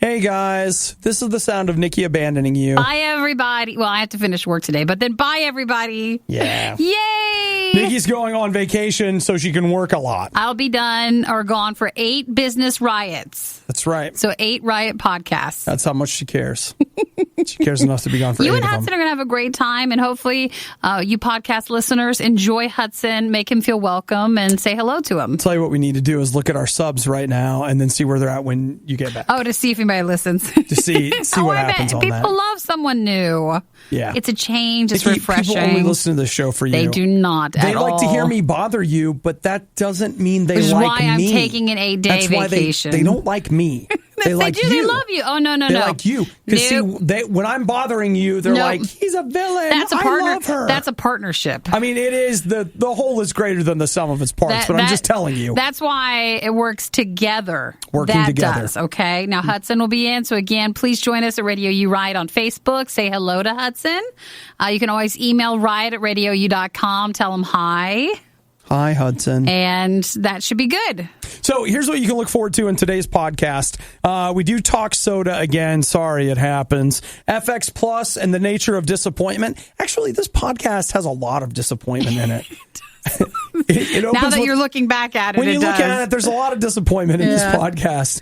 Hey guys, this is the sound of Nikki abandoning you. Bye, everybody. Well, I have to finish work today, but then bye, everybody. Yeah. Yay! Nikki's going on vacation so she can work a lot. I'll be done or gone for 8 business riots. That's right. So 8 riot podcasts. That's how much she cares. She cares enough to be gone for 8 You of and them. Hudson are going to have a great time, and hopefully you podcast listeners enjoy Hudson, make him feel welcome, and say hello to him. I'll tell you what we need to do is look at our subs right now and then see where they're at when you get back. Oh, to see if anybody listens. To see what happens on that. People love someone new. Yeah. It's a change. It's refreshing. People only listen to the show for you. They do not at all. They like to hear me bother you, but that doesn't mean they like me. Which is why I'm taking an 8-day vacation. They don't like me. They like you. They love you. Oh, no. They like you. Because when I'm bothering you, they're like, he's a villain. I love her. That's a partnership. I mean, it is the whole is greater than the sum of its parts, but I'm just telling you. That's why it works together. Working together. Does, okay? Now, Hudson will be in. So, again, please join us at Radio U Riot on Facebook. Say hello to Hudson. You can always email riot@radiou.com. Tell him hi. Hi, Hudson. And that should be good. So here's what you can look forward to in today's podcast. We do talk soda again. Sorry, it happens. FX Plus and the nature of disappointment. Actually, this podcast has a lot of disappointment in it. It now that you're looking back at it, when you look at it, there's a lot of disappointment in this podcast.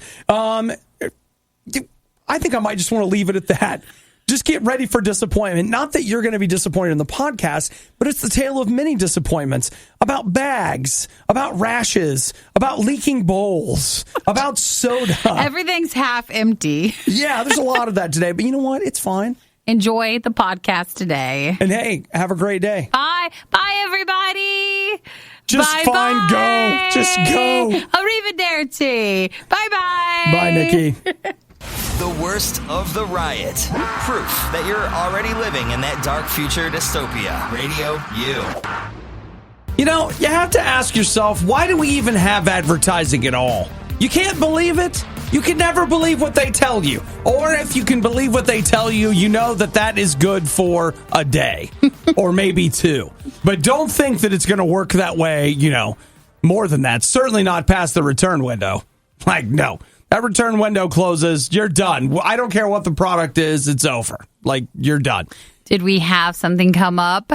I think I might just want to leave it at that. Just get ready for disappointment. Not that you're going to be disappointed in the podcast, but it's the tale of many disappointments about bags, about rashes, about leaking bowls, about soda. Everything's half empty. Yeah, there's a lot of that today, but you know what? It's fine. Enjoy the podcast today. And hey, have a great day. Bye. Bye, everybody. Just fine. Go. Just go. Arrivederci. Bye-bye. Bye, Nikki. The worst of the riot. Proof that you're already living in that dark future dystopia. Radio U. You know, you have to ask yourself, why do we even have advertising at all? You can't believe it? You can never believe what they tell you. Or if you can believe what they tell you, you know that is good for a day or maybe 2. But don't think that it's going to work that way, more than that. Certainly not past the return window. No. That return window closes, you're done. I don't care what the product is, it's over. You're done. Did we have something come up?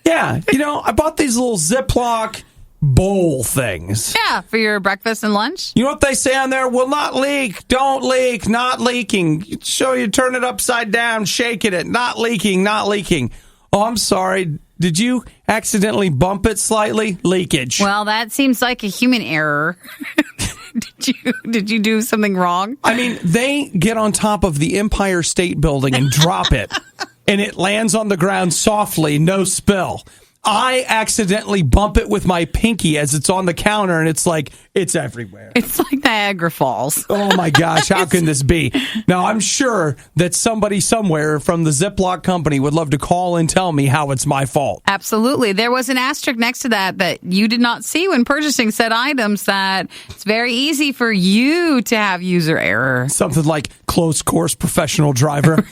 Yeah. I bought these little Ziploc bowl things. Yeah, for your breakfast and lunch. You know what they say on there? Will not leak, don't leak, not leaking. Show you turn it upside down, shaking it, not leaking, not leaking. Oh, I'm sorry. Did you accidentally bump it slightly? Leakage. Well, that seems like a human error. Did you do something wrong? I mean, they get on top of the Empire State Building and drop it, and it lands on the ground softly, no spill. I accidentally bump it with my pinky as it's on the counter, and it's everywhere. It's like Niagara Falls. Oh, my gosh. How can this be? Now, I'm sure that somebody somewhere from the Ziploc company would love to call and tell me how it's my fault. Absolutely. There was an asterisk next to that you did not see when purchasing said items, that it's very easy for you to have user error. Something like close course professional driver.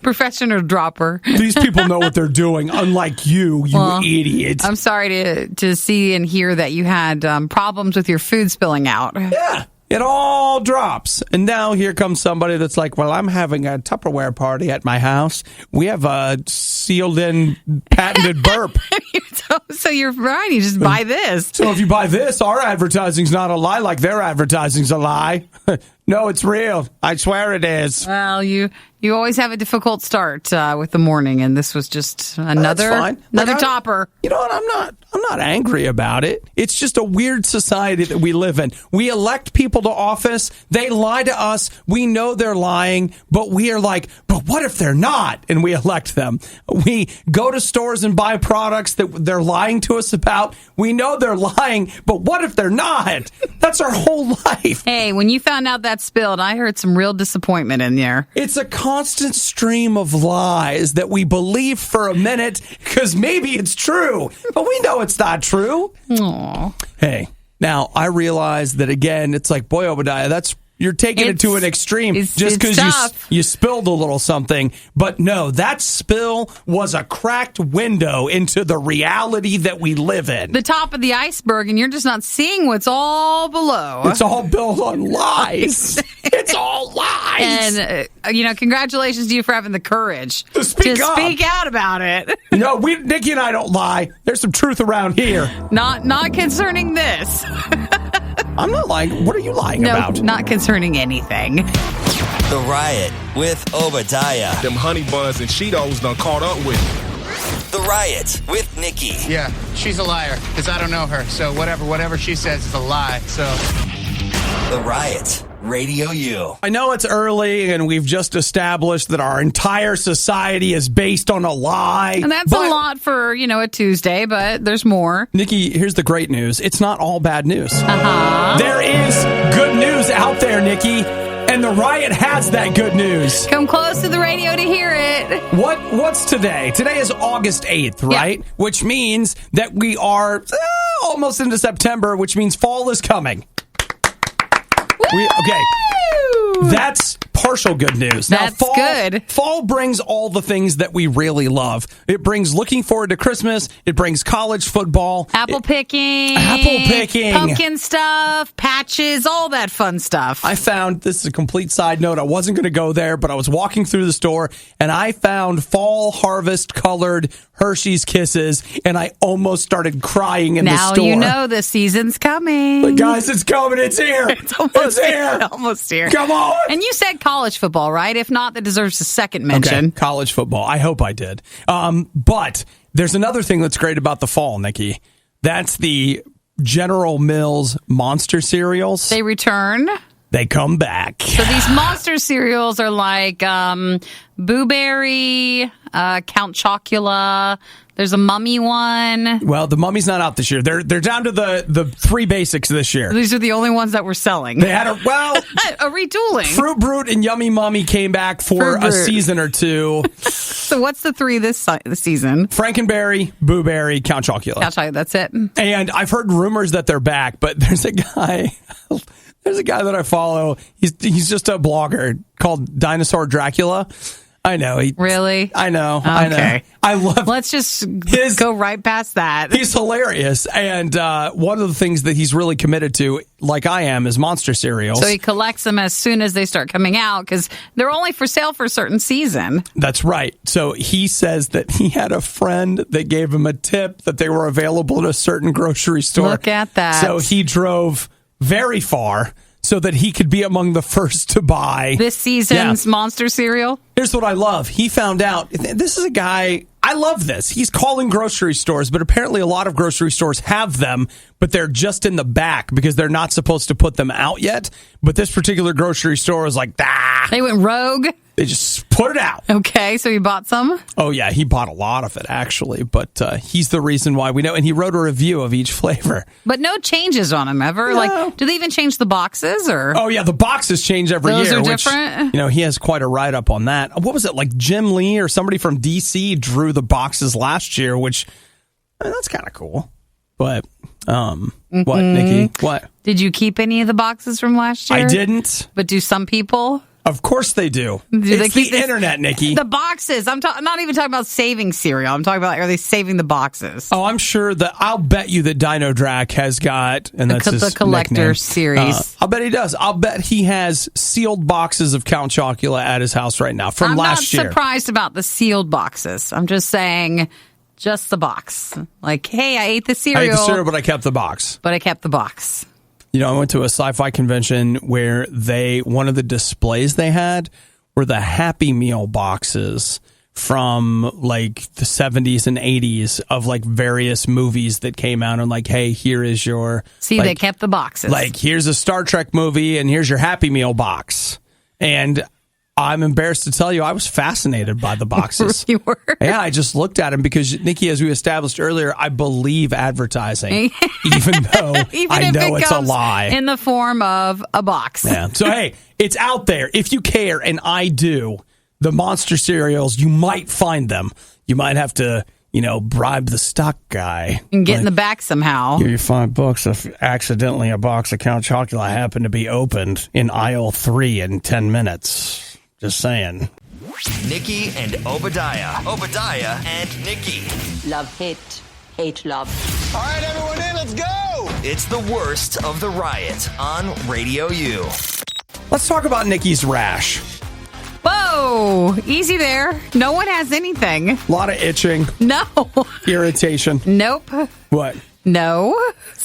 Professional dropper. These people know what they're doing, unlike you idiot. I'm sorry to see and hear that you had problems with your food spilling out. Yeah, it all drops. And now here comes somebody that's like, well, I'm having a Tupperware party at my house. We have a sealed-in patented burp. So you're right. You just buy this. So if you buy this, our advertising's not a lie like their advertising's a lie. No, it's real. I swear it is. Well, you always have a difficult start with the morning, and this was just another topper. You know what? I'm not angry about it. It's just a weird society that we live in. We elect people to office. They lie to us. We know they're lying, but we are like, but what if they're not? And we elect them. We go to stores and buy products that they're lying to us about. We know they're lying, but what if they're not? That's our whole life. Hey, when you found out that spilled, I heard some real disappointment in there. It's a constant stream of lies that we believe for a minute because maybe it's true, but we know it's not true. Aww. Hey, now I realize that again, it's like, boy, Obadiah, you're taking it to an extreme just because you spilled a little something. But no, that spill was a cracked window into the reality that we live in. The top of the iceberg, and you're just not seeing what's all below. It's all built on lies. It's all lies. Nice. And, congratulations to you for having the courage to speak out about it. No, Nikki and I don't lie. There's some truth around here. Not concerning this. I'm not lying. What are you lying about? No, not concerning anything. The Riot with Obadiah. Them honey buns and Cheetos done caught up with me. The Riot with Nikki. Yeah, she's a liar, because I don't know her. So whatever she says is a lie, so... The Riot, Radio U. I know it's early, and we've just established that our entire society is based on a lie. And that's a lot for, a Tuesday, but there's more. Nikki, here's the great news. It's not all bad news. Uh-huh. There is good news out there, Nikki, and the Riot has that good news. Come close to the radio to hear it. What's today? Today is August 8th, right? Yeah. Which means that we are almost into September, which means fall is coming. Okay, that's partial good news. Now, that's good. Fall brings all the things that we really love. It brings looking forward to Christmas. It brings college football. Apple picking. Pumpkin stuff, patches, all that fun stuff. I found, this is a complete side note, I wasn't going to go there, but I was walking through the store, and I found fall harvest colored Hershey's Kisses, and I almost started crying in the store. Now you know the season's coming. But guys, it's coming. It's here. It's here. Almost here. Come on. And you said college football, right? If not, that deserves a second mention. Okay, college football. I hope I did. But there's another thing that's great about the fall, Nikki. That's the General Mills Monster cereals. They return. They come back. So these monster cereals are like Boo Berry, Count Chocula. There's a Mummy one. Well, the Mummy's not out this year. They're down to the three basics this year. These are the only ones that we're selling. They had a retooling. Fruit Brute and Yummy Mummy came back for a season or two. So what's the three this season? Frankenberry, Boo Berry, Count Chocula. Count Chocula, that's it. And I've heard rumors that they're back, but there's a guy that I follow. He's just a blogger called Dinosaur Dracula. I know. Really? I know. Okay. I know. I love. Let's just go right past that. He's hilarious, and one of the things that he's really committed to, like I am, is monster cereals. So he collects them as soon as they start coming out because they're only for sale for a certain season. That's right. So he says that he had a friend that gave him a tip that they were available at a certain grocery store. Look at that. So he drove very far so that he could be among the first to buy this season's monster cereal. Here's what I love. He found out, this is a guy, I love this. He's calling grocery stores, but apparently a lot of grocery stores have them, but they're just in the back because they're not supposed to put them out yet. But this particular grocery store was like, They went rogue? They just put it out. Okay, so he bought some? Oh, yeah, he bought a lot of it, actually. But he's the reason why we know. And he wrote a review of each flavor. But no changes on them ever? No. Like, do they even change the boxes? Or? Oh, yeah, the boxes change every year. Those are different? He has quite a write-up on that. What was it, like Jim Lee or somebody from D.C. drew the boxes last year, which, that's kind of cool. But, what, Nikki? What? Did you keep any of the boxes from last year? I didn't. But do some people? Of course they do. It's the internet, Nikki. The boxes. I'm not even talking about saving cereal. I'm talking about, are they saving the boxes? Oh, I'm sure that I'll bet you that Dino Drac has got, and that's the collector nickname. series. I'll bet he does. I'll bet he has sealed boxes of Count Chocula at his house right now from last year. I'm not surprised about the sealed boxes. I'm just saying, just the box. Like, hey, I ate the cereal. I ate the cereal, but I kept the box. I went to a sci-fi convention where one of the displays they had were the Happy Meal boxes from like the 70s and 80s of like various movies that came out and like, hey, here is your... See, they kept the boxes. Like, here's a Star Trek movie and here's your Happy Meal box. And I'm embarrassed to tell you, I was fascinated by the boxes. You were? Yeah, I just looked at them because, Nikki, as we established earlier, I believe advertising, even though I know it's a lie. In the form of a box. Yeah. So, hey, it's out there. If you care, and I do, the monster cereals, you might find them. You might have to, bribe the stock guy. And get in the back somehow. Give you $5 if accidentally a box of Count Chocula happened to be opened in aisle 3 in 10 minutes. Just saying. Nikki and Obadiah. Obadiah and Nikki. Love, hate, hate, love. All right, everyone in, let's go! It's the worst of the Riot on Radio U. Let's talk about Nikki's rash. Whoa, easy there. No one has anything. A lot of itching. No. Irritation. Nope. What? No.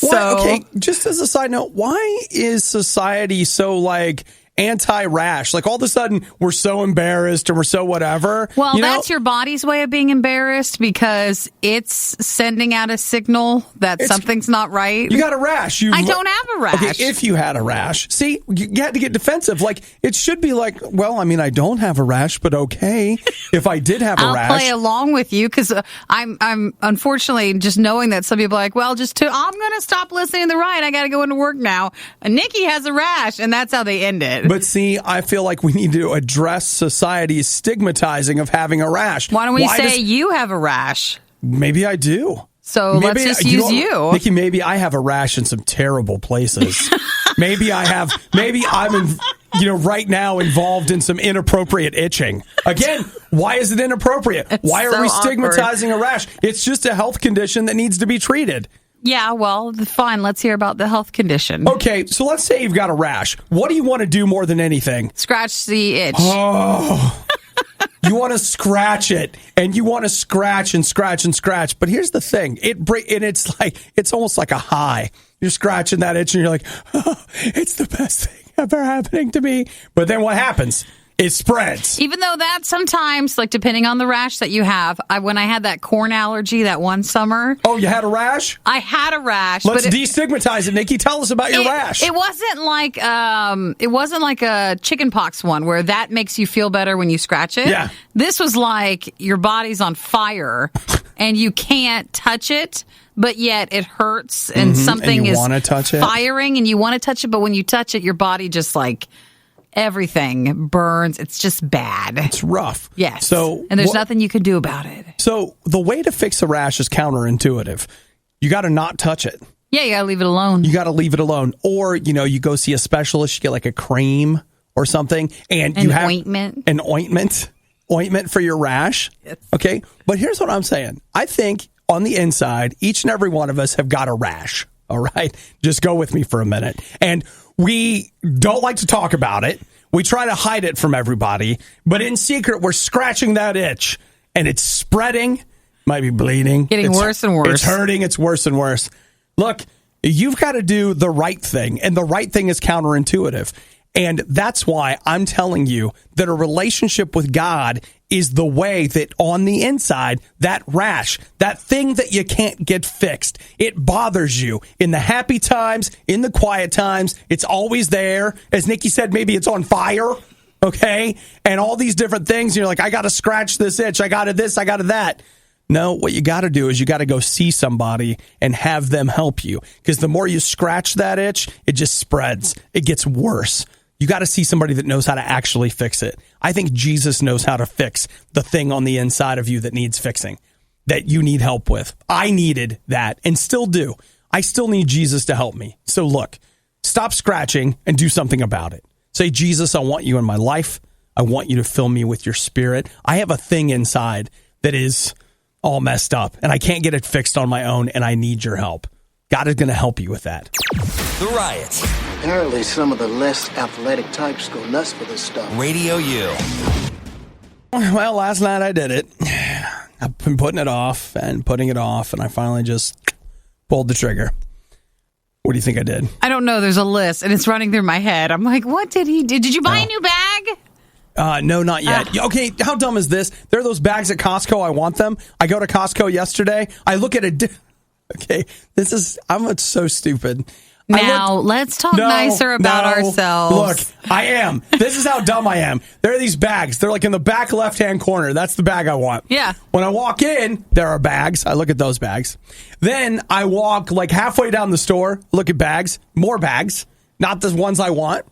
What? Okay, just as a side note, why is society so like anti-rash? Like all of a sudden we're so embarrassed and we're so whatever. Well, that's your body's way of being embarrassed because it's sending out a signal that something's not right. You got a rash. I don't have a rash. Okay, if you had a rash. See, you had to get defensive. Like it should be like, well, I mean, I don't have a rash, but okay. If I did have a rash. I'll play along with you because I'm unfortunately just knowing that some people are like, well, I'm going to stop listening to the Riot. I got to go into work now. And Nikki has a rash, and that's how they end it. But see, I feel like we need to address society's stigmatizing of having a rash. Why don't we say you have a rash? Maybe I do. So let's just use you. Nikki, maybe I have a rash in some terrible places. maybe I'm right now involved in some inappropriate itching. Again, why is it inappropriate? Why are we stigmatizing a rash? It's just a health condition that needs to be treated. Yeah, well, fine. Let's hear about the health condition. Okay, so let's say you've got a rash. What do you want to do more than anything? Scratch the itch. Oh, you want to scratch it, and you want to scratch and scratch and scratch. But here's the thing: it's almost like a high. You're scratching that itch, and you're like, oh, it's the best thing ever happening to me. But then what happens? It spreads. Even though that sometimes, like depending on the rash that you have, when I had that corn allergy that one summer. Oh, you had a rash? I had a rash. Let's destigmatize it, Nikki. Tell us about your rash. It wasn't like a chicken pox one where that makes you feel better when you scratch it. Yeah. This was like your body's on fire and you can't touch it. But yet it hurts and something is firing and you want to touch it. But when you touch it, your body just like everything burns. It's just bad. It's rough. Yes. And there's nothing you can do about it. So the way to fix a rash is counterintuitive. You got to not touch it. Yeah, you got to leave it alone. You got to leave it alone. Or, you go see a specialist, you get like a cream or something. And you have ointment. An ointment for your rash. Yes. Okay. But here's what I'm saying. I think on the inside, each and every one of us have got a rash. All right. Just go with me for a minute. And we don't like to talk about it. We try to hide it from everybody. But in secret, we're scratching that itch. And it's spreading. Might be bleeding. Getting worse and worse. It's hurting. It's worse and worse. Look, you've got to do the right thing. And the right thing is counterintuitive. And that's why I'm telling you that a relationship with God is the way that on the inside, that rash, that thing that you can't get fixed, it bothers you in the happy times, in the quiet times. It's always there. As Nikki said, maybe it's on fire. Okay. And all these different things. You're like, I got to scratch this itch. I got to this. I got to that. No, what you got to do is you got to go see somebody and have them help you. Because the more you scratch that itch, it just spreads. It gets worse. You got to see somebody that knows how to actually fix it. I think Jesus knows how to fix the thing on the inside of you that needs fixing, that you need help with. I needed that and still do. I still need Jesus to help me. So look, stop scratching and do something about it. Say, Jesus, I want you in my life. I want you to fill me with your spirit. I have a thing inside that is all messed up and I can't get it fixed on my own and I need your help. God is going to help you with that. The Riot. Apparently, some of the less athletic types go nuts for this stuff. Radio U. Well, last night I did it. I've been putting it off, and I finally just pulled the trigger. What do you think I did? I don't know. There's a list, and it's running through my head. I'm like, what did he do? Did you buy a new bag? No, not yet. Okay, how dumb is this? There are those bags at Costco. I want them. I go to Costco yesterday. I look at it. Okay, I'm so stupid. Now, let's talk nicer about ourselves. Look, I am. This is how dumb I am. There are these bags. They're like in the back left-hand corner. That's the bag I want. Yeah. When I walk in, there are bags. I look at those bags. Then I walk like halfway down the store, look at bags, more bags, not the ones I want.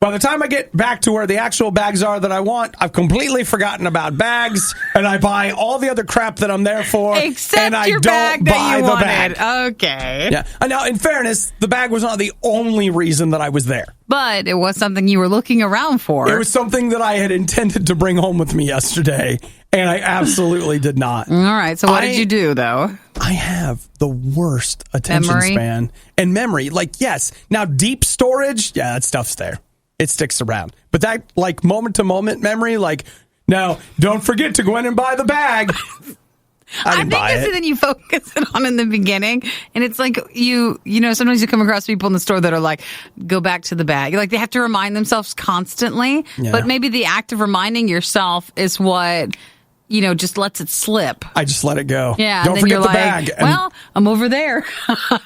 By the time I get back to where the actual bags are that I want, I've completely forgotten about bags, and I buy all the other crap that I'm there for, except and I your don't bag buy that you the wanted. bag. Okay. Yeah. Now, in fairness, the bag was not the only reason that I was there. But it was something you were looking around for. It was something that I had intended to bring home with me yesterday, and I absolutely did not. All right. So what did you do, though? I have the worst attention span and memory. Like, yes. Now, deep storage, yeah, that stuff's there. it sticks around. But that like moment to moment memory, like, no, don't forget to go in and buy the bag. I think it's then you focus it on in the beginning, and it's like you know, sometimes you come across people in the store that are like, go back to the bag. Like they have to remind themselves constantly, but maybe the act of reminding yourself is what, you know, just lets it slip. I just let it go. Yeah. Don't forget the bag. Well, I'm over there.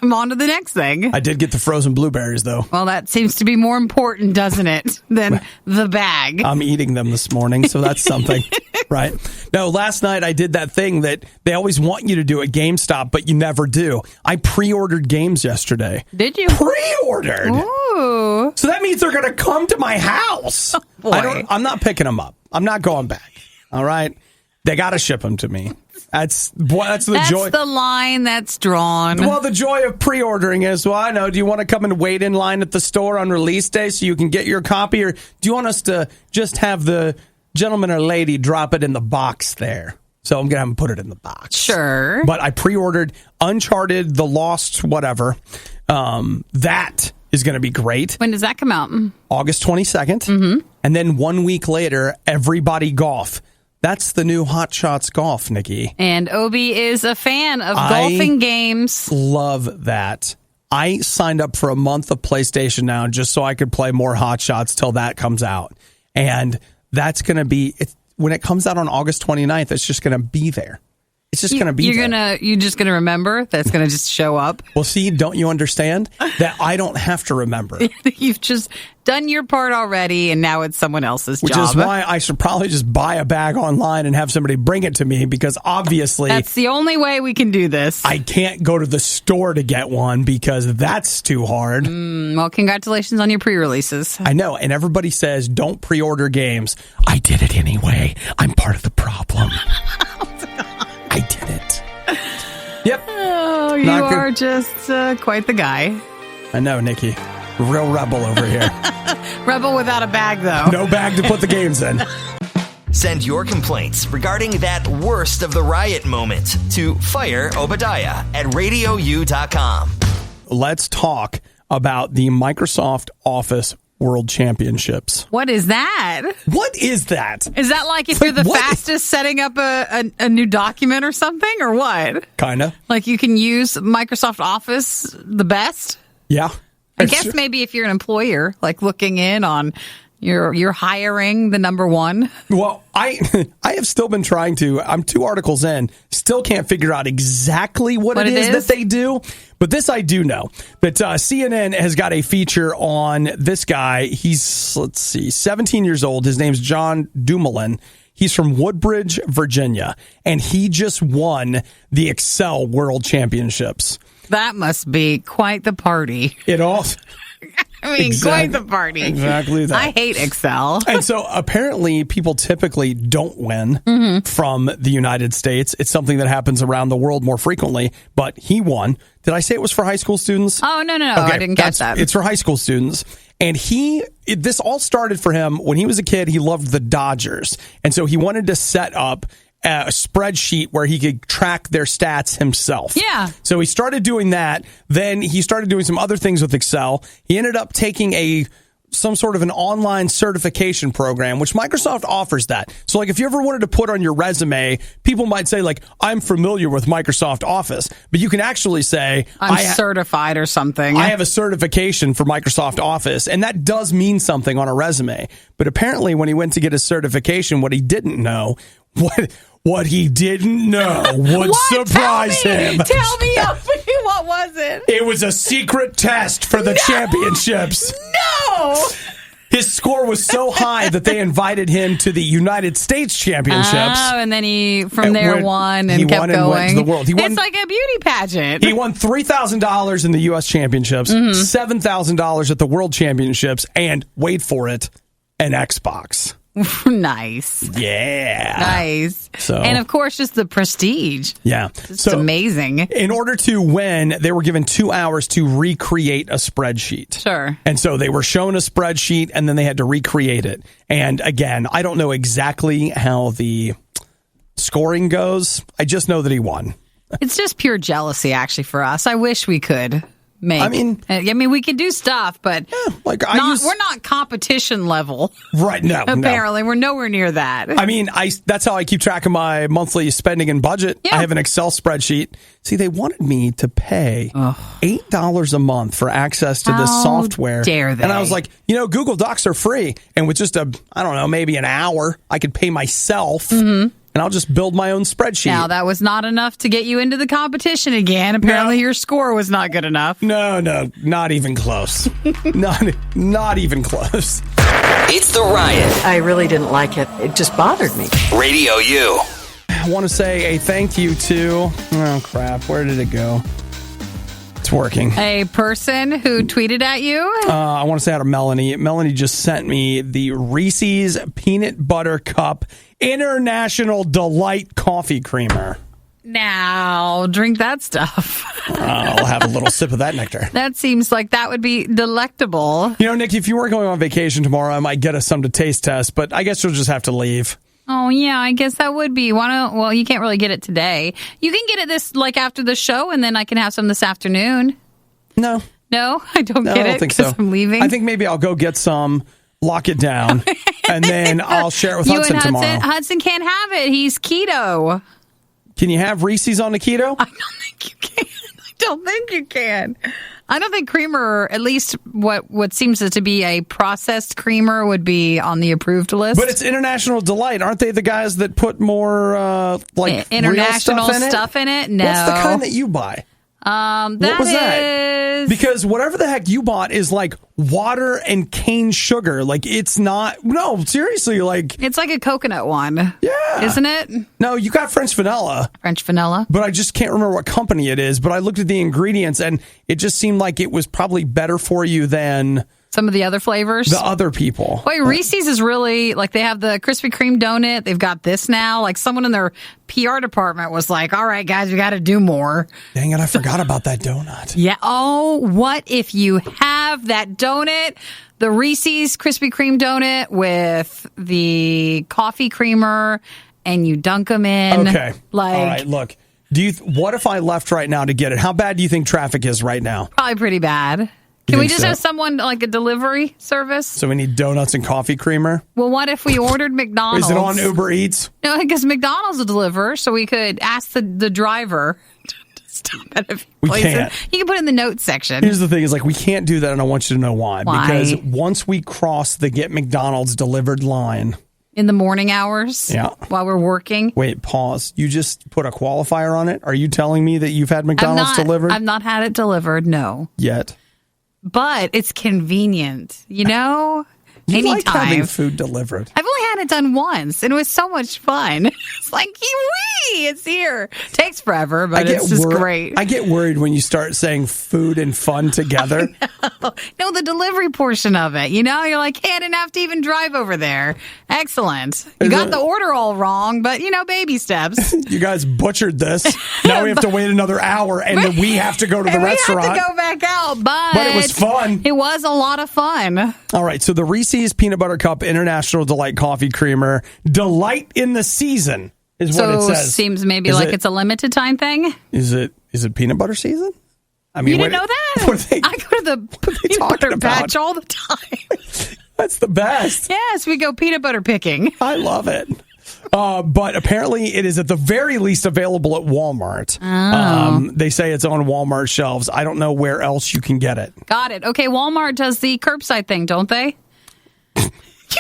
I'm on to the next thing. I did get the frozen blueberries, though. Well, that seems to be more important, doesn't it, than the bag? I'm eating them this morning, so that's something, right? No, last night I did that thing that they always want you to do at GameStop, but you never do. I pre-ordered games yesterday. Did you? Pre-ordered. Ooh. So that means they're going to come to my house. Oh, I'm not picking them up. I'm not going back. All right? They got to ship them to me. That's the joy. That's the line that's drawn. Well, the joy of pre-ordering is, well, I know, do you want to come and wait in line at the store on release day so you can get your copy? Or do you want us to just have the gentleman or lady drop it in the box there? So I'm going to have them put it in the box. Sure. But I pre-ordered Uncharted, The Lost, whatever. That is going to be great. When does that come out? August 22nd. Mm-hmm. And then 1 week later, Everybody Golf. That's the new Hot Shots Golf, Nikki. And Obi is a fan of golfing games. Love that. I signed up for a month of PlayStation now just so I could play more Hot Shots till that comes out. And that's going to be, when it comes out on August 29th, it's just going to be there. It's just going to be there. You're just going to remember? That's going to just show up? Well, see, don't you understand that I don't have to remember? You've just done your part already, and now it's someone else's job. Which is why I should probably just buy a bag online and have somebody bring it to me, because obviously... That's the only way we can do this. I can't go to the store to get one because that's too hard. Well, congratulations on your pre-releases. I know, and everybody says, don't pre-order games. I did it anyway. I'm part of the problem. I did it. Yep. Oh, you are just quite the guy. I know, Nikki. Real rebel over here. Rebel without a bag, though. No bag to put the games in. Send your complaints regarding that worst of the riot moment to Fire Obadiah at RadioU.com. Let's talk about the Microsoft Office World Championships. What is that? What is that? Is that like if you're the fastest setting up a new document or something, or what? Kind of. Like you can use Microsoft Office the best? Yeah. I guess maybe if you're an employer, like looking in on you're hiring the number one. Well, I have still been trying to. I'm 2 articles in, still can't figure out exactly what it is that they do. But this I do know, that CNN has got a feature on this guy. He's, 17 years old. His name's John Dumoulin. He's from Woodbridge, Virginia, and he just won the Excel World Championships. That must be quite the party. It all... I mean, quite the party. Exactly that. I hate Excel. And so apparently people typically don't win from the United States. It's something that happens around the world more frequently, but he won. Did I say it was for high school students? Oh, no. Okay, I didn't catch that. It's for high school students. And this all started for him when he was a kid. He loved the Dodgers. And so he wanted to set up a spreadsheet where he could track their stats himself. Yeah. So he started doing that. Then he started doing some other things with Excel. He ended up taking some sort of an online certification program, which Microsoft offers that. So like if you ever wanted to put on your resume, people might say like, I'm familiar with Microsoft Office, but you can actually say I'm certified or something. I have a certification for Microsoft Office, and that does mean something on a resume. But apparently when he went to get his certification, what he didn't know, what he didn't know would surprise him. Tell me, what was it? It was a secret test for the championships. No! His score was so high that they invited him to the United States Championships. Oh, and then he won and kept going. Went to the world. It's like a beauty pageant. He won $3,000 in the U.S. Championships, $7,000 at the World Championships, and wait for it, an Xbox. Nice. Yeah. Nice. And of course, just the prestige. Yeah. It's amazing. In order to win, they were given 2 hours to recreate a spreadsheet. Sure. And so they were shown a spreadsheet and then they had to recreate it. And again, I don't know exactly how the scoring goes. I just know that he won. It's just pure jealousy, actually, for us. I wish we could make. I mean, we could do stuff, but we're not competition level. Right, no. Apparently, we're nowhere near that. I mean, that's how I keep track of my monthly spending and budget. Yeah. I have an Excel spreadsheet. See, they wanted me to pay $8 a month for access to this software. Dare they? And I was like, Google Docs are free. And with just maybe an hour, I could pay myself. Mm-hmm. And I'll just build my own spreadsheet. Now, that was not enough to get you into the competition again. Apparently, your score was not good enough. No, not even close. not even close. It's the Riot. I really didn't like it. It just bothered me. Radio U. I want to say a thank you to... Oh, crap. Where did it go? It's working. A person who tweeted at you? I want to say out of Melanie. Melanie just sent me the Reese's Peanut Butter Cup International Delight Coffee Creamer. Now, drink that stuff. I'll have a little sip of that nectar. That seems like that would be delectable. Nick, if you weren't going on vacation tomorrow, I might get us some to taste test, but I guess you'll just have to leave. Oh, yeah, I guess that would be. Well, you can't really get it today. You can get it after the show, and then I can have some this afternoon. No, I don't get it. I don't think so. I'm leaving. I think maybe I'll go get some, lock it down, and then I'll share it with Hudson tomorrow. Hudson can't have it. He's keto. Can you have Reese's on the keto? I don't think you can. I don't think creamer, at least what seems to be a processed creamer, would be on the approved list. But it's International Delight. Aren't they the guys that put more international real stuff in it? No. What's the kind that you buy? What was that? Because whatever the heck you bought is like water and cane sugar. Like it's not. No, seriously. It's like a coconut one. Yeah. Isn't it? No, you got French vanilla. French vanilla. But I just can't remember what company it is. But I looked at the ingredients and it just seemed like it was probably better for you than some of the other flavors. The other people. Wait, Reese's is really, they have the Krispy Kreme donut. They've got this now. Someone in their PR department was like, all right, guys, we got to do more. Dang it, I forgot about that donut. Yeah. Oh, what if you have that donut, the Reese's Krispy Kreme donut with the coffee creamer, and you dunk them in? Okay. All right, look. What if I left right now to get it? How bad do you think traffic is right now? Probably pretty bad. Can we just have someone, a delivery service? So we need donuts and coffee creamer? Well, what if we ordered McDonald's? Is it on Uber Eats? No, because McDonald's will deliver, so we could ask the driver to stop at a few places. Can't. You can put it in the notes section. Here's the thing, is we can't do that, and I want you to know why. Because once we cross the get McDonald's delivered line... In the morning hours? Yeah. While we're working? Wait, pause. You just put a qualifier on it? Are you telling me that you've had McDonald's delivered? I've not had it delivered, no. Yet. But it's convenient, You anytime. Like having food delivered. I've only had it done once, and it was so much fun. It's like, it's here. Takes forever, but it's just great. I get worried when you start saying food and fun together. No, the delivery portion of it. You're like, hey, I didn't have to even drive over there. Excellent. You got the order all wrong, but, baby steps. You guys butchered this. Now we have to wait another hour, and then we have to go to the restaurant. We have to go back out, but it was fun. It was a lot of fun. All right, so the Reese's Peanut Butter Cup International Delight Coffee Creamer, delight in the season is what it says. Seems maybe it's a limited time thing. Is it peanut butter season? I mean, you didn't know that? I go to the peanut butter patch all the time. That's the best. Yes, we go peanut butter picking. I love it. But apparently it is at the very least available at Walmart. Oh. They say it's on Walmart shelves. I don't know where else you can get it. Got it. Okay, Walmart does the curbside thing, don't they? You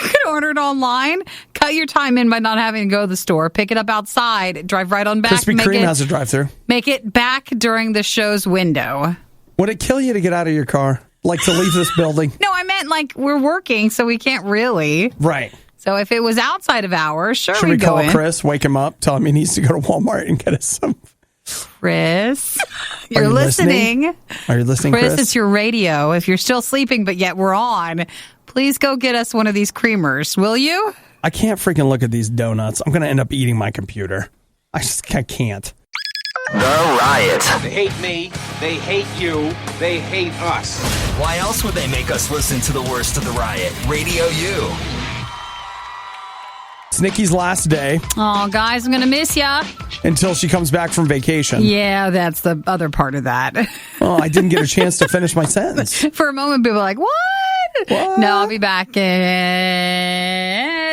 can order it online, cut your time in by not having to go to the store, pick it up outside, drive right on back. Krispy Kreme has a drive-thru. Make it back during the show's window. Would it kill you to get out of your car? To leave this building? No, I meant we're working, so we can't really. Right. So if it was outside of hours, sure, should we go in. Chris, wake him up, tell him he needs to go to Walmart and get us some. Chris, you're listening. Are you listening, Chris? It's your radio. If you're still sleeping, but yet we're on, please go get us one of these creamers, will you? I can't freaking look at these donuts. I'm going to end up eating my computer. I can't. The Riot. They hate me. They hate you. They hate us. Why else would they make us listen to the worst of the Riot? Radio U. It's Nikki's last day. Oh, guys, I'm going to miss ya. Until she comes back from vacation. Yeah, that's the other part of that. Oh, I didn't get a chance to finish my sentence. For a moment, people were like, what? No, I'll be back at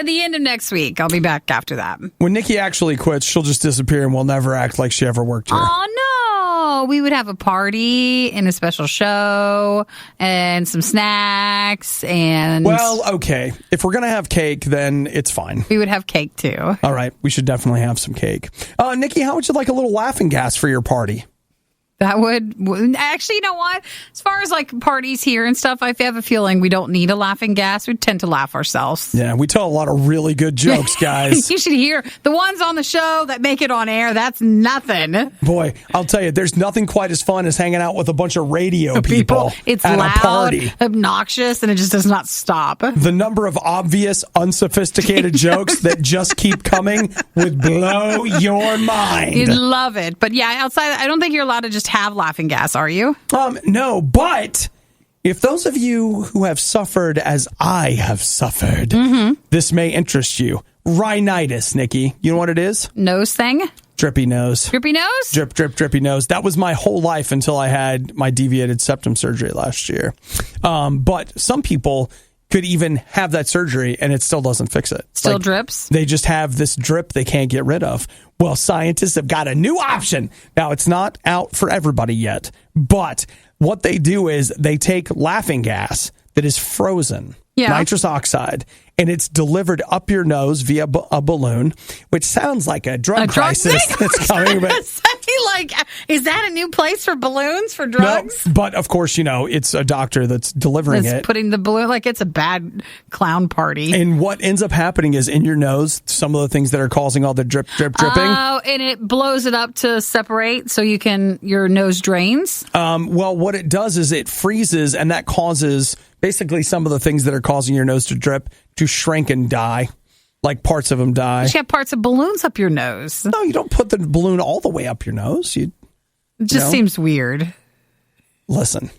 the end of next week. I'll be back after that. When Nikki actually quits, she'll just disappear and we'll never act like she ever worked here. Oh, no. We would have a party and a special show and some snacks and... Well, okay. If we're going to have cake, then it's fine. We would have cake, too. All right. We should definitely have some cake. Nikki, how would you like a little laughing gas for your party? That would actually, you know what? As far as like parties here and stuff, I have a feeling we don't need a laughing gas. We tend to laugh ourselves. Yeah, we tell a lot of really good jokes, guys. You should hear the ones on the show that make it on air. That's nothing. Boy, I'll tell you, there's nothing quite as fun as hanging out with a bunch of radio people It's at loud, a party. Obnoxious, and it just does not stop. The number of obvious, unsophisticated jokes that just keep coming would blow your mind. You'd love it. But yeah, outside, I don't think you're allowed to just have laughing gas, are you? No, but if those of you who have suffered as I have suffered, this may interest you. Rhinitis, Nikki. You know what it is? Nose thing? Drippy nose. Drippy nose? Drip, drip, drippy nose. That was my whole life until I had my deviated septum surgery last year. But some people could even have that surgery and it still doesn't fix it. Still drips? They just have this drip they can't get rid of. Well, scientists have got a new option. Now, it's not out for everybody yet, but what they do is they take laughing gas that is frozen, nitrous oxide, and it's delivered up your nose via a balloon, which sounds like a drug crisis that's coming. But like, is that a new place for balloons for drugs? No, but of course, you know, it's a doctor that's delivering it. Putting the balloon like it's a bad clown party. And what ends up happening is in your nose, some of the things that are causing all the drip, drip, dripping. Oh, and it blows it up to separate so your nose drains? Well, what it does is it freezes, and that causes basically some of the things that are causing your nose to drip to shrink and die. Like parts of them die. You have parts of balloons up your nose. No, you don't put the balloon all the way up your nose. It just seems weird. Listen,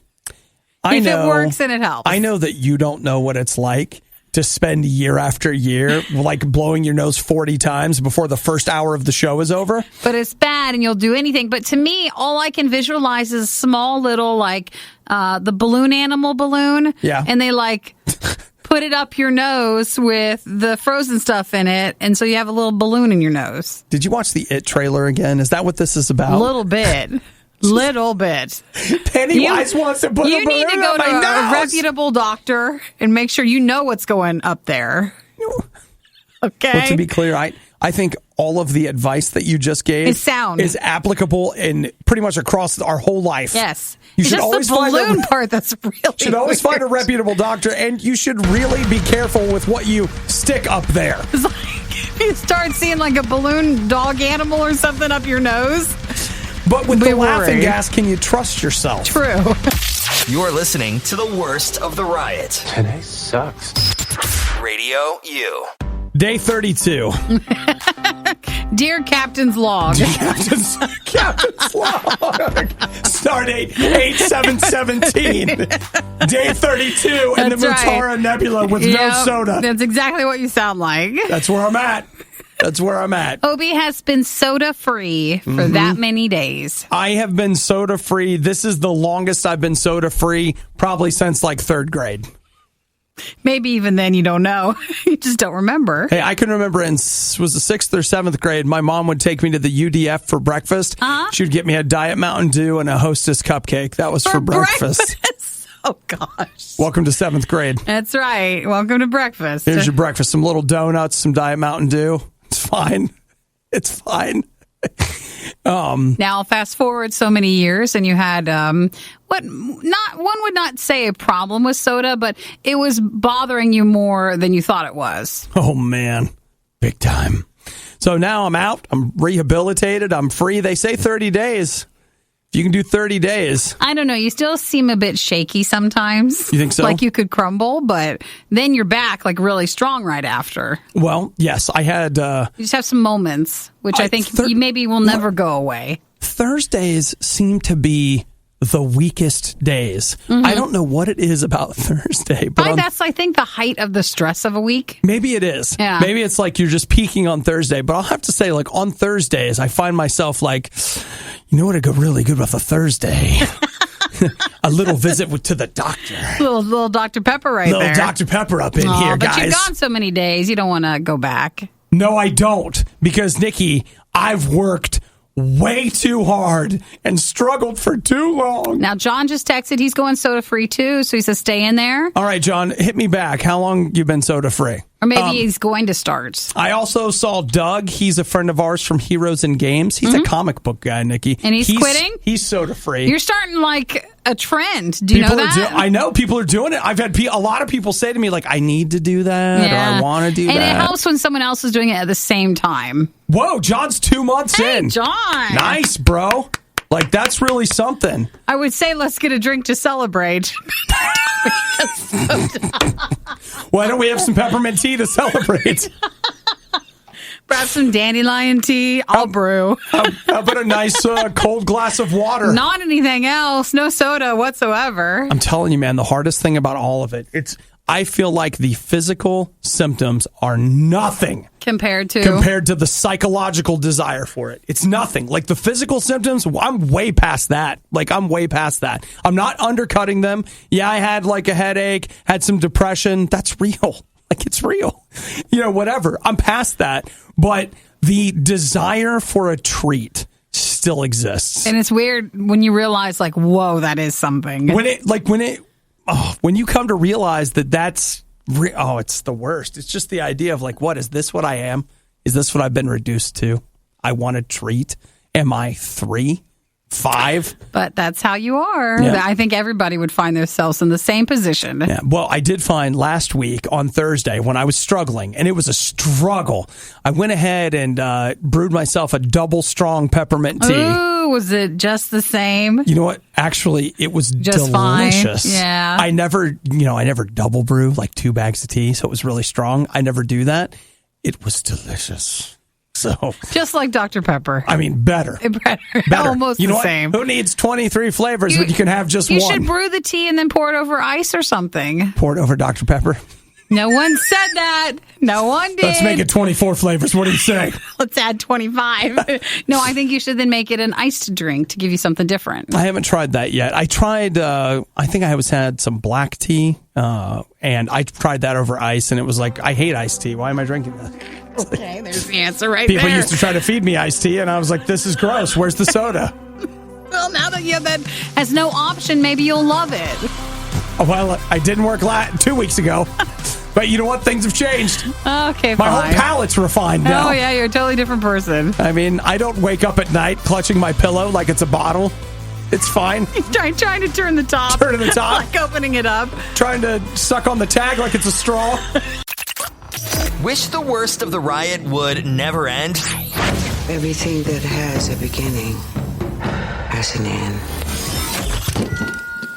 if it works, then it helps. I know that you don't know what it's like to spend year after year like blowing your nose 40 times before the first hour of the show is over. But it's bad and you'll do anything. But to me, all I can visualize is a small little like the balloon animal balloon. Yeah. And they like... put it up your nose with the frozen stuff in it, and so you have a little balloon in your nose. Did you watch the It trailer again? Is that what this is about? A little bit. Little bit. Pennywise wants to put a balloon on my nose. You need to go to a reputable doctor and make sure you know what's going up there. Okay? Well, to be clear, I think all of the advice that you just gave is applicable in pretty much across our whole life. Yes. You should always the balloon part that's really should always find a reputable doctor, and you should really be careful with what you stick up there. It's like you start seeing like a balloon dog animal or something up your nose. But with the laughing gas, can you trust yourself? True. You're listening to the worst of the riot. Today sucks. Radio U. Day 32. Dear Captain's Log. Captain's Log. Start date 8/7/17. Day 32 in the Mutara Nebula with no soda. That's exactly what you sound like. That's where I'm at. Obi has been soda-free for that many days. I have been soda-free. This is the longest I've been soda-free probably since like third grade. Maybe even then you don't know. You just don't remember. Hey, I can remember was the 6th or 7th grade, my mom would take me to the UDF for breakfast. She would get me a Diet Mountain Dew and a Hostess cupcake. That was for breakfast. Oh, gosh. Welcome to 7th grade. That's right. Welcome to breakfast. Here's your breakfast. Some little donuts, some Diet Mountain Dew. It's fine. It's fine. Now, fast forward so many years, and you had one would not say a problem with soda, but it was bothering you more than you thought it was. Oh, man. Big time. So now I'm out. I'm rehabilitated. I'm free. They say 30 days. If you can do 30 days. I don't know. You still seem a bit shaky sometimes. You think so? Like you could crumble, but then you're back like really strong right after. Well, yes. I had... you just have some moments, which I think maybe will never go away. Thursdays seem to be the weakest days. I don't know what it is about Thursday. But that's, I think, the height of the stress of a week. Maybe it is. Yeah. Maybe it's like you're just peaking on Thursday. But I'll have to say, like, on Thursdays, I find myself like, you know what would go really good with a Thursday? A little visit to the doctor. Little Dr. Pepper there. Little Dr. Pepper up in here, but guys. you've gone so many days, you don't want to go back. No, I don't. Because, Nikki, I've worked way too hard and struggled for too long. Now, John just texted he's going soda-free, too, so he says stay in there. All right, John, hit me back. How long you been soda-free? Or maybe he's going to start. I also saw Doug. He's a friend of ours from Heroes and Games. He's a comic book guy, Nikki. And he's quitting? He's soda-free. You're starting like a trend. Do you know that? I know. People are doing it. I've had a lot of people say to me, like, I need to do that, or I want to do that. And it helps when someone else is doing it at the same time. Whoa, John's 2 months in. Hey, John. Nice, bro. Like, that's really something. I would say let's get a drink to celebrate. Why don't we have some peppermint tea to celebrate? Perhaps some dandelion tea. I'll brew. How about a nice cold glass of water? Not anything else. No soda whatsoever. I'm telling you, man, the hardest thing about all of it, I feel like the physical symptoms are nothing compared to the psychological desire for it. It's nothing. Like the physical symptoms, I'm way past that. I'm not undercutting them. Yeah, I had like a headache, had some depression. That's real. Like it's real. Whatever. I'm past that. But the desire for a treat still exists. And it's weird when you realize like, whoa, that is something. When you come to realize that's it's the worst. It's just the idea of like, what is this? What I am? Is this what I've been reduced to? I want a treat. Am I 3, 5? But that's how you are. Yeah. I think everybody would find themselves in the same position. Yeah. Well, I did find last week on Thursday when I was struggling, and it was a struggle. I went ahead and brewed myself a double strong peppermint tea. Ooh, was it just the same? You know what? Actually, it was just delicious. Fine. Yeah. I never double brew like 2 bags of tea, so it was really strong. I never do that. It was delicious. So just like Dr. Pepper. I mean, better. Almost the same. Who needs 23 flavors when you can have just one? You should brew the tea and then pour it over ice or something. Pour it over Dr. Pepper. No one said that. No one did. Let's make it 24 flavors. What do you say? Let's add 25. No, I think you should then make it an iced drink to give you something different. I haven't tried that yet. I tried, I think I had some black tea, and I tried that over ice, and it was like, I hate iced tea. Why am I drinking that? Okay, there's the answer right People there. used to try to feed me iced tea, and I was like, this is gross. Where's the soda? Well, now that you have that as no option, maybe you'll love it. Well, I didn't work 2 weeks ago. But you know what? Things have changed. Okay, fine. My whole palate's refined now. Oh, yeah, you're a totally different person. I mean, I don't wake up at night clutching my pillow like it's a bottle. It's fine. Trying to turn the top. Turn the top. Like opening it up. Trying to suck on the tag like it's a straw. Wish the worst of the riot would never end? Everything that has a beginning has an end.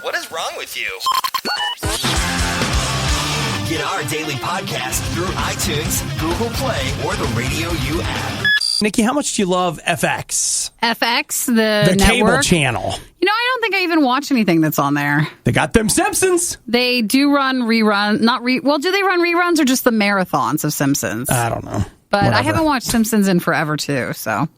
What is wrong with you? Get our daily podcast through iTunes, Google Play, or the Radio U app. Nikki, how much do you love FX? FX, the network? Cable channel. I don't think I even watch anything that's on there. They got them Simpsons. They do run reruns. Well, do they run reruns or just the marathons of Simpsons? I don't know. But Whatever. I haven't watched Simpsons in forever, too, so.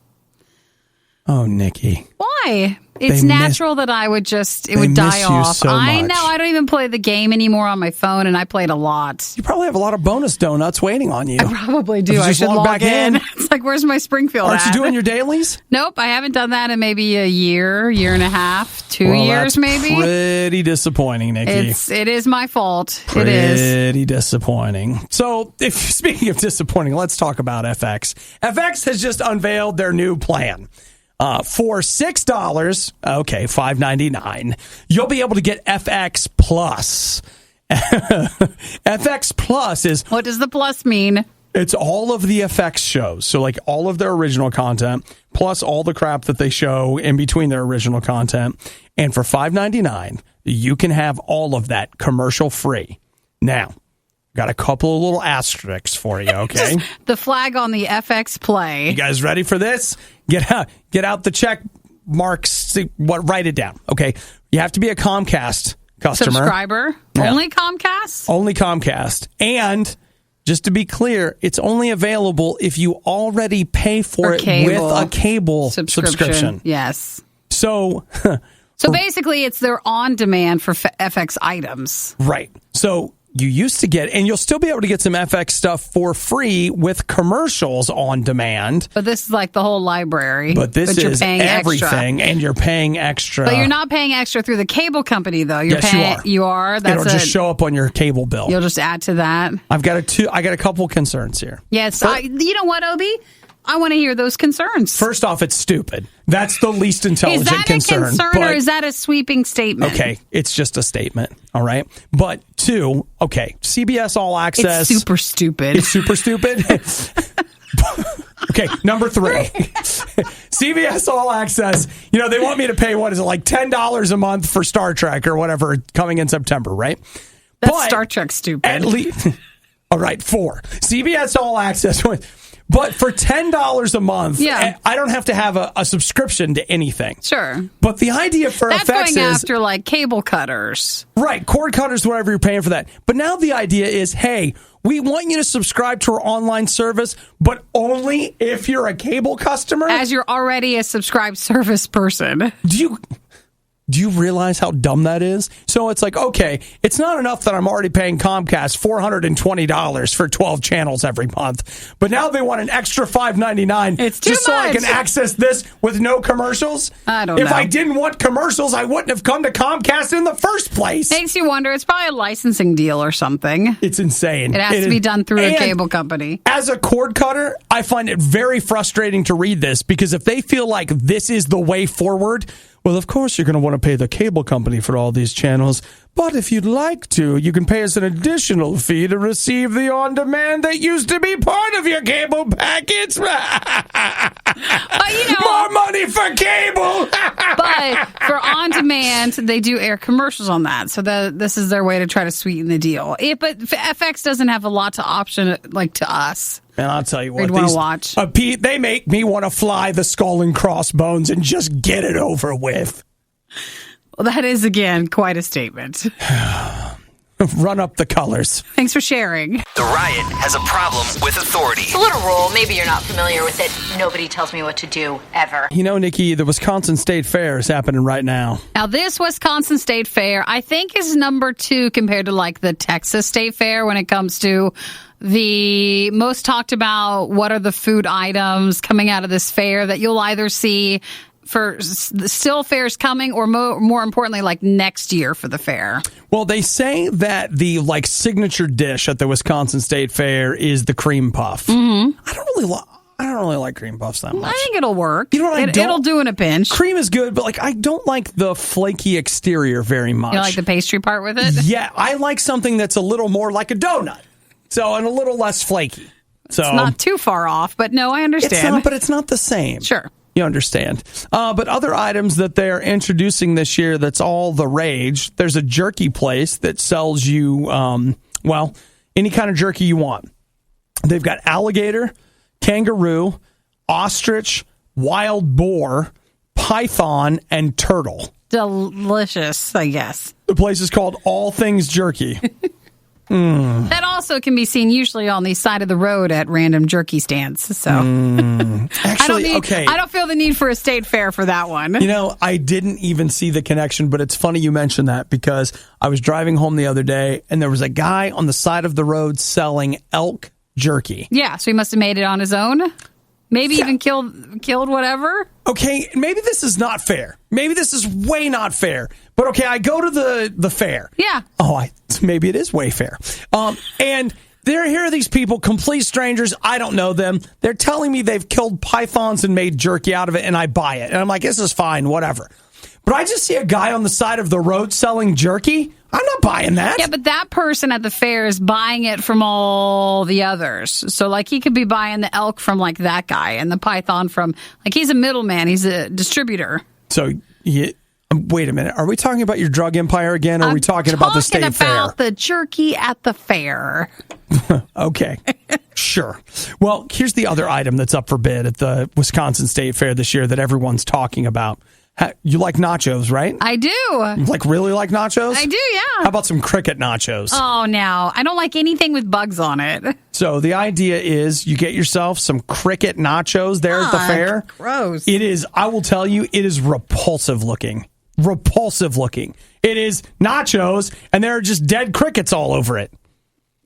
Oh, Nikki. Why? It's natural that I would it would die off. So I much. know. I don't even play the game anymore on my phone, and I played a lot. You probably have a lot of bonus donuts waiting on you. I probably do. I Just should log back in. It's like, where's my Springfield Aren't at? you doing your dailies? Nope, I haven't done that in maybe a year and a half, 2 years that's maybe. Pretty disappointing, Nikki. It is my fault. Pretty it is. disappointing. So, speaking of disappointing, let's talk about FX. FX has just unveiled their new plan. For $6, okay, $5.99, you'll be able to get FX Plus. FX Plus is... What does the plus mean? It's all of the FX shows. So, like, all of their original content, plus all the crap that they show in between their original content. And for $5.99, you can have all of that commercial-free. Now, got a couple of little asterisks for you, okay? The flag on the FX Play. You guys ready for this? Get out the check marks. Write it down, okay? You have to be a Comcast customer. Subscriber? Yeah. Only Comcast? Only Comcast. And just to be clear, it's only available if you already pay for it with a cable subscription. Yes. So So basically, it's their on-demand for FX items. Right. So you used to get, and you'll still be able to get some FX stuff for free with commercials on demand. But this is like the whole library. But this is everything, and you're paying extra. But you're not paying extra through the cable company, though. Yes, you are. It'll just show up on your cable bill. You'll just add to that. I got a couple concerns here. Yes. You know what, Obi? I want to hear those concerns. First off, it's stupid. That's the least intelligent concern. Is that a concern or is that a sweeping statement? Okay, it's just a statement, all right? But two, okay, CBS All Access. It's super stupid. It's super stupid? Okay, number 3. CBS All Access, they want me to pay, what is it, like $10 a month for Star Trek or whatever coming in September, right? That's Star Trek stupid. At least, all right, 4. CBS All Access. But for $10 a month, I don't have to have a subscription to anything. Sure. But the idea for That's FX going after like cable cutters. Right, cord cutters, whatever you're paying for that. But now the idea is, hey, we want you to subscribe to our online service, but only if you're a cable customer. As you're already a subscribed service person. Do you realize how dumb that is? So it's like, okay, it's not enough that I'm already paying Comcast $420 for 12 channels every month, but now they want an extra $5.99 just so I can access this with no commercials? I don't know. If I didn't want commercials, I wouldn't have come to Comcast in the first place. Makes you wonder. It's probably a licensing deal or something. It's insane. It has to be done through a cable company. As a cord cutter, I find it very frustrating to read this because if they feel like this is the way forward, well, of course, you're going to want to pay the cable company for all these channels. But if you'd like to, you can pay us an additional fee to receive the on-demand that used to be part of your cable package. More money for cable. But for on-demand, they do air commercials on that. So this is their way to try to sweeten the deal. But FX doesn't have a lot to option like to us. And I'll tell you what, they'd want to watch. Pete, they make me want to fly the skull and crossbones and just get it over with. Well, that is, again, quite a statement. Run up the colors. Thanks for sharing. The Riot has a problem with authority. It's a little rule. Maybe you're not familiar with it. Nobody tells me what to do, ever. Nikki, the Wisconsin State Fair is happening right now. Now, this Wisconsin State Fair, I think, is number 2 compared to, like, the Texas State Fair when it comes to the most talked about what are the food items coming out of this fair that you'll either see for still fairs coming or more importantly, like next year for the fair. Well, they say that the signature dish at the Wisconsin State Fair is the cream puff. Mm-hmm. I don't really like cream puffs that much. I think it'll work. It'll do in a pinch. Cream is good, but I don't like the flaky exterior very much. You like the pastry part with it? Yeah, I like something that's a little more like a donut. And a little less flaky. So it's not too far off, but no, I understand. But it's not the same. Sure. You understand. But other items that they're introducing this year that's all the rage, there's a jerky place that sells you, any kind of jerky you want. They've got alligator, kangaroo, ostrich, wild boar, python, and turtle. Delicious, I guess. The place is called All Things Jerky. That also can be seen usually on the side of the road at random jerky stands. So Actually, I don't feel the need for a state fair for that one. I didn't even see the connection, but it's funny you mentioned that because I was driving home the other day and there was a guy on the side of the road selling elk jerky. Yeah, so he must have made it on his own. Maybe even killed whatever. Okay, maybe this is not fair. Maybe this is way not fair. But okay, I go to the fair. Yeah. Maybe it is way fair. And here are these people, complete strangers. I don't know them. They're telling me they've killed pythons and made jerky out of it, and I buy it. And I'm like, this is fine, whatever. But I just see a guy on the side of the road selling jerky. I'm not buying that. Yeah, but that person at the fair is buying it from all the others. So, he could be buying the elk from, that guy and the python from, he's a middleman. He's a distributor. So, wait a minute. Are we talking about your drug empire again, or are we talking about the state fair? I'm talking about the jerky at the fair. Okay. Sure. Well, here's the other item that's up for bid at the Wisconsin State Fair this year that everyone's talking about. You like nachos, right? I do. Really like nachos? I do, yeah. How about some cricket nachos? Oh, no. I don't like anything with bugs on it. So the idea is you get yourself some cricket nachos there at the fair. Gross. It is, I will tell you, it is repulsive looking. repulsive looking. It is nachos, and there are just dead crickets all over it.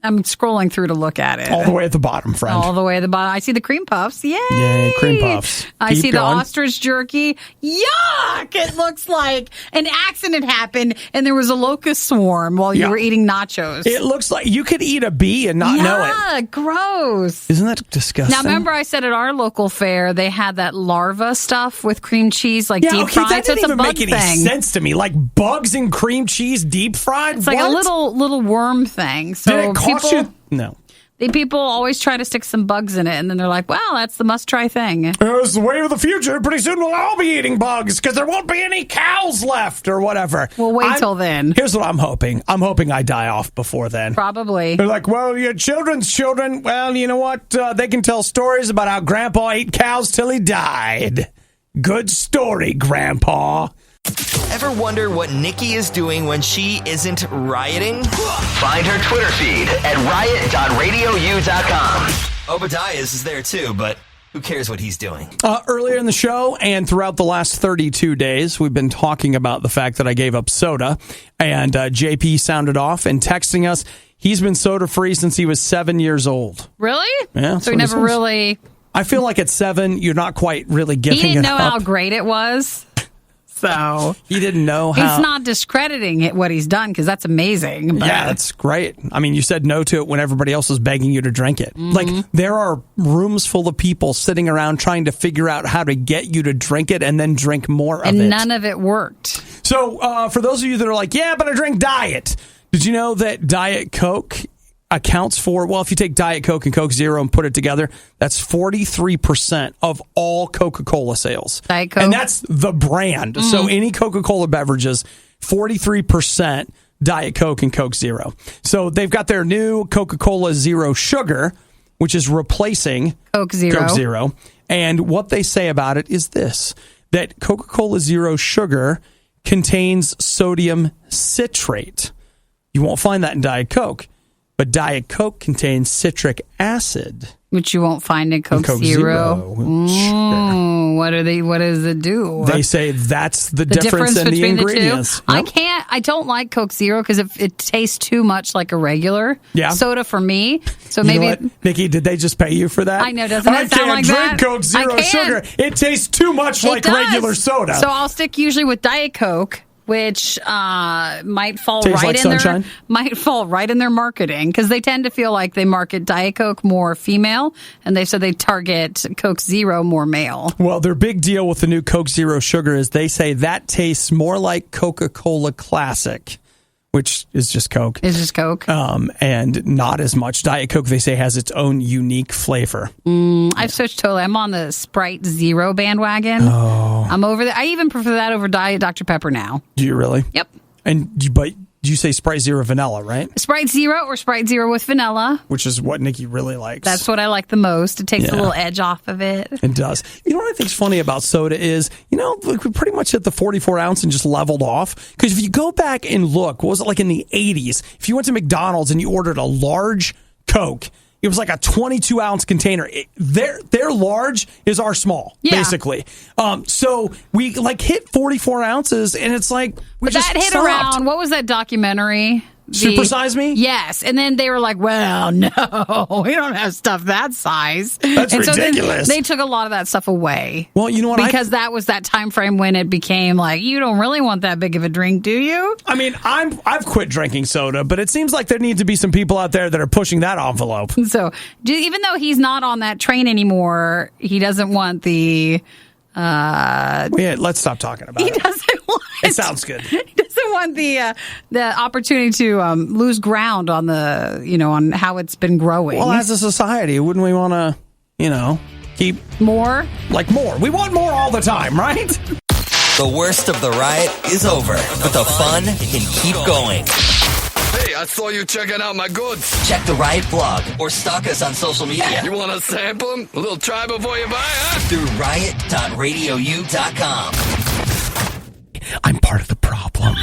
I'm scrolling through to look at it. All the way at the bottom, friend. All the way at the bottom. I see the cream puffs. Yay! Yay, cream puffs. I see the ostrich jerky. Yuck! It looks like an accident happened and there was a locust swarm while you were eating nachos. It looks like you could eat a bee and not know it. Yeah, gross. Isn't that disgusting? Now, remember I said at our local fair, they had that larva stuff with cream cheese, like deep fried. That didn't even make any sense to me. Like bugs and cream cheese deep fried? It's like a little worm thing. So did it cost you? No. People always try to stick some bugs in it, and then they're like, well, that's the must-try thing. It's the way of the future. Pretty soon we'll all be eating bugs because there won't be any cows left or whatever. Well, wait till then. Here's what I'm hoping. I'm hoping I die off before then. Probably. They're like, well, your children's children, well, you know what? They can tell stories about how Grandpa ate cows till he died. Good story, Grandpa. Ever wonder what Nikki is doing when she isn't rioting? Find her Twitter feed at riot.radiou.com. Obadiah is there too, but who cares what he's doing? Earlier in the show and throughout the last 32 days, we've been talking about the fact that I gave up soda, and JP sounded off and texting us. He's been soda-free since he was 7 years old. Really? Yeah. So he never really... I feel like at 7, you're not quite really giving it up. He didn't know how great it was. So he didn't know how. He's not discrediting what he's done because that's amazing. But. Yeah, that's great. I mean, you said no to it when everybody else was begging you to drink it. Mm-hmm. Like, there are rooms full of people sitting around trying to figure out how to get you to drink it and then drink more of it. And none of it worked. So for those of you that are like, yeah, but I drink Diet. Did you know that Diet Coke accounts for, well, if you take Diet Coke and Coke Zero and put it together, that's 43% of all Coca-Cola sales. Diet Coke. And that's the brand. Mm. So any Coca-Cola beverages, 43% Diet Coke and Coke Zero. So they've got their new Coca-Cola Zero Sugar, which is replacing Coke Zero. And what they say about it is this, that Coca-Cola Zero Sugar contains sodium citrate. You won't find that in Diet Coke. But Diet Coke contains citric acid, which you won't find in Coke Zero. What does it do? They say that's the difference in the ingredients. Yep. I don't like Coke Zero because it tastes too much like a regular soda for me. So maybe, you know what, Nikki, did they just pay you for that? I know, doesn't it sound like that? I can't drink Coke Zero Sugar. It tastes too much like regular soda. So I'll stick usually with Diet Coke, which might fall Tastes right like in sunshine? their marketing, because they tend to feel like they market Diet Coke more female, and they said they target Coke Zero more male. Well, their big deal with the new Coke Zero Sugar is they say that tastes more like Coca-Cola Classic, which is just Coke. It's just Coke. And not as much. Diet Coke, they say, has its own unique flavor. I've switched totally. I'm on the Sprite Zero bandwagon. Oh. I'm over there. I even prefer that over Diet Dr. Pepper now. Do you really? Yep. But you say Sprite Zero Vanilla, right? Sprite Zero or Sprite Zero with vanilla. Which is what Nikki really likes. That's what I like the most. It takes a little edge off of it. It does. You know what I think's funny about soda is, we pretty much hit the 44 ounce and just leveled off. Because if you go back and look, what was it like in the 80s? If you went to McDonald's and you ordered a large Coke, it was like a 22 ounce container. Their large is our small, basically. So we hit 44 ounces, and it's like we just hit stopped. around. What was that documentary? Super Size Me? Yes. And then they were like, well, no, we don't have stuff that size. That's So ridiculous. they took a lot of that stuff away. Well, you know what? Because that was that time frame when it became like, you don't really want that big of a drink, do you? I mean, I've quit drinking soda, but it seems like there need to be some people out there that are pushing that envelope. So even though he's not on that train anymore, he doesn't want the... let's stop talking about it. He doesn't want... It sounds good. He doesn't want the opportunity to lose ground on on how it's been growing. Well, as a society, wouldn't we want to, keep... More? More. We want more all the time, right? The worst of the riot is over, but the fun can keep going. Hey, I saw you checking out my goods. Check the Riot blog or stalk us on social media. You want to sample them? A little try before you buy, huh? Through riot.radiou.com. I'm part of the problem.